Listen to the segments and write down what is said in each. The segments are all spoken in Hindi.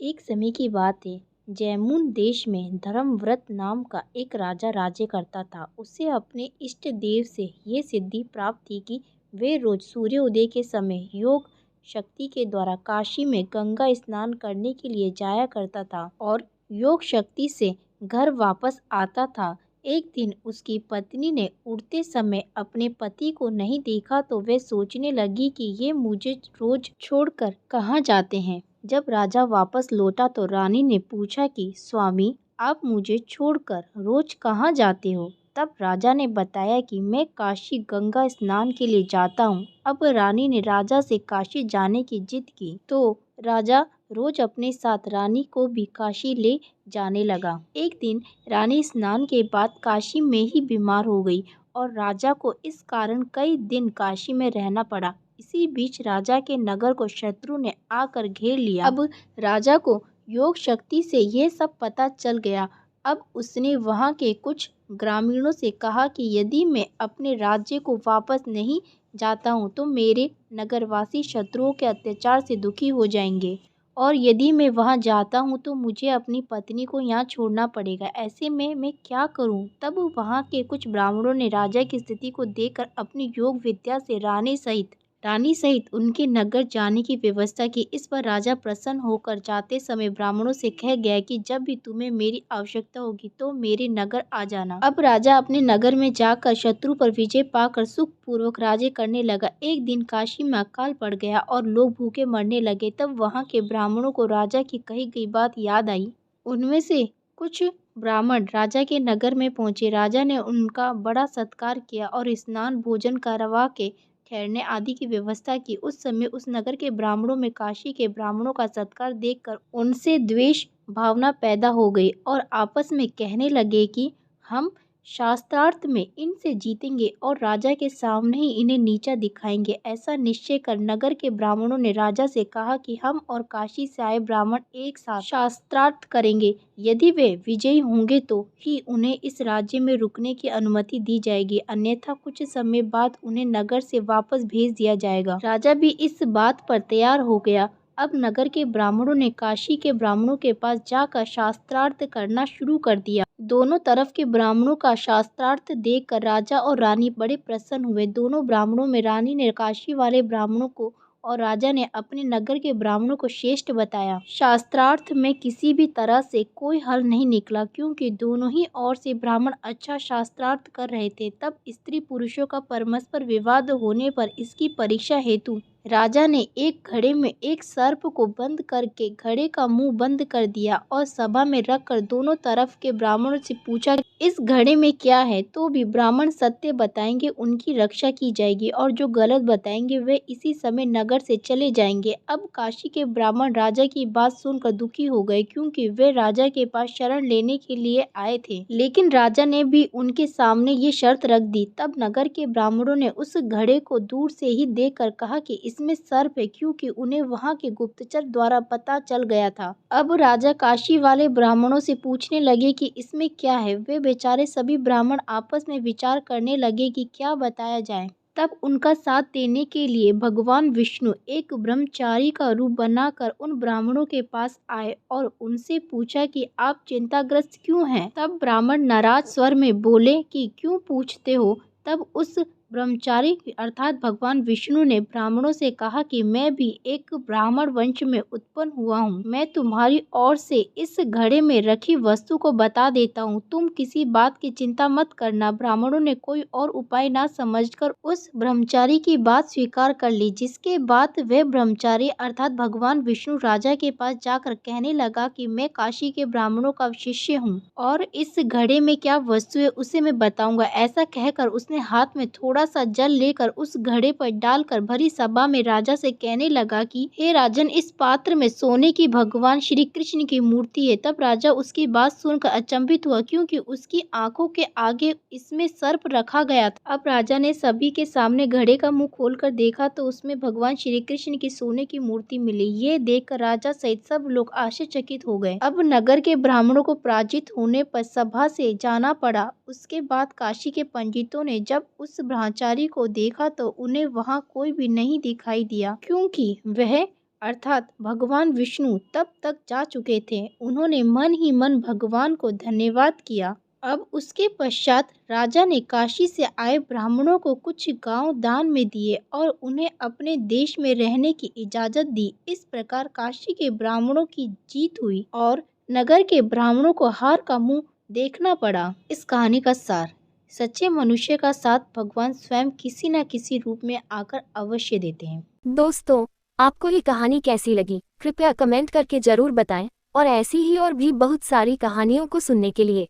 एक समय की बात है। जैमुन देश में धर्मव्रत नाम का एक राजा राज्य करता था। उसे अपने इष्ट देव से ये सिद्धि प्राप्त थी कि वे रोज सूर्योदय के समय योग शक्ति के द्वारा काशी में गंगा स्नान करने के लिए जाया करता था और योग शक्ति से घर वापस आता था। एक दिन उसकी पत्नी ने उड़ते समय अपने पति को नहीं देखा तो वे सोचने लगी कि ये मुझे रोज छोड़कर कहाँ जाते हैं। जब राजा वापस लौटा तो रानी ने पूछा कि स्वामी, आप मुझे छोड़कर रोज कहाँ जाते हो? तब राजा ने बताया कि मैं काशी गंगा स्नान के लिए जाता हूँ। अब रानी ने राजा से काशी जाने की जिद की तो राजा रोज अपने साथ रानी को भी काशी ले जाने लगा। एक दिन रानी स्नान के बाद काशी में ही बीमार हो गई और राजा को इस कारण कई दिन काशी में रहना पड़ा। इसी बीच राजा के नगर को शत्रु ने आकर घेर लिया। अब राजा को योग शक्ति से ये सब पता चल गया। अब उसने वहाँ के कुछ ग्रामीणों से कहा कि यदि मैं अपने राज्य को वापस नहीं जाता हूँ तो मेरे नगरवासी शत्रुओं के अत्याचार से दुखी हो जाएंगे और यदि मैं वहाँ जाता हूँ तो मुझे अपनी पत्नी को यहाँ छोड़ना पड़ेगा। ऐसे में मैं क्या करूँ? तब वहाँ के कुछ ब्राह्मणों ने राजा की स्थिति को देखकर अपनी योग विद्या से रानी सहित उनके नगर जाने की व्यवस्था की। इस पर राजा प्रसन्न होकर जाते समय ब्राह्मणों से कह गया कि जब भी तुम्हें मेरी आवश्यकता होगी तो मेरे नगर आ जाना। अब राजा अपने नगर में जाकर शत्रु पर विजय पाकर सुख पूर्वक राज्य करने लगा। एक दिन काशी में अकाल पड़ गया और लोग भूखे मरने लगे। तब वहाँ के ब्राह्मणों को राजा की कही गई बात याद आई। उनमें से कुछ ब्राह्मण राजा के नगर में पहुंचे। राजा ने उनका बड़ा सत्कार किया और स्नान भोजन करवा के ठहरने आदि की व्यवस्था की। उस समय उस नगर के ब्राह्मणों में काशी के ब्राह्मणों का सत्कार देखकर उनसे द्वेष भावना पैदा हो गई और आपस में कहने लगे कि हम शास्त्रार्थ में इनसे जीतेंगे और राजा के सामने ही इन्हें नीचा दिखाएंगे। ऐसा निश्चय कर नगर के ब्राह्मणों ने राजा से कहा कि हम और काशी से आए ब्राह्मण एक साथ शास्त्रार्थ करेंगे। यदि वे विजयी होंगे तो ही उन्हें इस राज्य में रुकने की अनुमति दी जाएगी, अन्यथा कुछ समय बाद उन्हें नगर से वापस भेज दिया जाएगा। राजा भी इस बात पर तैयार हो गया। अब नगर के ब्राह्मणों ने काशी के ब्राह्मणों के पास जाकर शास्त्रार्थ करना शुरू कर दिया। दोनों तरफ के ब्राह्मणों का शास्त्रार्थ देखकर राजा और रानी बड़े प्रसन्न हुए। दोनों ब्राह्मणों में रानी ने काशी वाले ब्राह्मणों को और राजा ने अपने नगर के ब्राह्मणों को श्रेष्ठ बताया। शास्त्रार्थ में किसी भी तरह से कोई हल नहीं निकला क्योंकि दोनों ही ओर से ब्राह्मण अच्छा शास्त्रार्थ कर रहे थे। तब स्त्री पुरुषों का परस्पर विवाद होने पर इसकी परीक्षा हेतु राजा ने एक घड़े में एक सर्प को बंद करके घड़े का मुंह बंद कर दिया और सभा में रखकर दोनों तरफ के ब्राह्मणों से पूछा इस घड़े में क्या है। तो भी ब्राह्मण सत्य बताएंगे उनकी रक्षा की जाएगी और जो गलत बताएंगे वे इसी समय नगर से चले जाएंगे। अब काशी के ब्राह्मण राजा की बात सुनकर दुखी हो गए क्योंकि वे राजा के पास शरण लेने के लिए आए थे, लेकिन राजा ने भी उनके सामने ये शर्त रख दी। तब नगर के ब्राह्मणों ने उस घड़े को दूर से ही देखकर कहा कि इसमें सर्प है, क्योंकि उन्हें वहाँ के गुप्तचर द्वारा पता चल गया था। अब राजा काशी वाले ब्राह्मणों से पूछने लगे कि इसमें क्या है। वे बेचारे सभी ब्राह्मण आपस में विचार करने लगे कि क्या बताया जाए। तब उनका साथ देने के लिए भगवान विष्णु एक ब्रह्मचारी का रूप बनाकर उन ब्राह्मणों के पास आए और उनसे पूछा कि आप चिंताग्रस्त क्यों हैं। तब ब्राह्मण नाराज स्वर में बोले कि क्यों पूछते हो। तब उस ब्रह्मचारी अर्थात भगवान विष्णु ने ब्राह्मणों से कहा कि मैं भी एक ब्राह्मण वंश में उत्पन्न हुआ हूँ। मैं तुम्हारी ओर से इस घड़े में रखी वस्तु को बता देता हूँ, तुम किसी बात की चिंता मत करना। ब्राह्मणों ने कोई और उपाय न समझकर उस ब्रह्मचारी की बात स्वीकार कर ली, जिसके बाद वह ब्रह्मचारी अर्थात भगवान विष्णु राजा के पास जाकर कहने लगा कि मैं काशी के ब्राह्मणों का शिष्य हूँ और इस घड़े में क्या वस्तु है उसे मैं बताऊंगा। ऐसा कहकर उसने हाथ में थोड़ा सा जल लेकर उस घड़े पर डालकर भरी सभा में राजा से कहने लगा कि हे राजन, इस पात्र में सोने की भगवान श्री कृष्ण की मूर्ति है। तब राजा उसकी बात सुनकर अचंभित हुआ क्योंकि उसकी आंखों के आगे इसमें सर्प रखा गया था। अब राजा ने सभी के सामने घड़े का मुंह खोलकर देखा तो उसमें भगवान श्री कृष्ण की सोने की मूर्ति मिली। ये देखकर राजा सहित सब लोग आश्चर्यचकित हो गए। अब नगर के ब्राह्मणों को पराजित होने पर सभा से जाना पड़ा। उसके बाद काशी के पंडितों ने जब उस ब्रह्मचारी को देखा तो उन्हें वहां कोई भी नहीं दिखाई दिया क्योंकि वह अर्थात भगवान विष्णु तब तक जा चुके थे। उन्होंने मन ही मन भगवान को धन्यवाद किया। अब उसके पश्चात राजा ने काशी से आए ब्राह्मणों को कुछ गांव दान में दिए और उन्हें अपने देश में रहने की इजाज़त दी। इस प्रकार काशी के ब्राह्मणों की जीत हुई और नगर के ब्राह्मणों को हार का मुंह देखना पड़ा। इस कहानी का सार: सच्चे मनुष्य का साथ भगवान स्वयं किसी न किसी रूप में आकर अवश्य देते हैं। दोस्तों, आपको ये कहानी कैसी लगी? कृपया कमेंट करके जरूर बताएं और ऐसी ही और भी बहुत सारी कहानियों को सुनने के लिए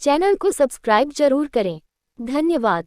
चैनल को सब्सक्राइब जरूर करें। धन्यवाद।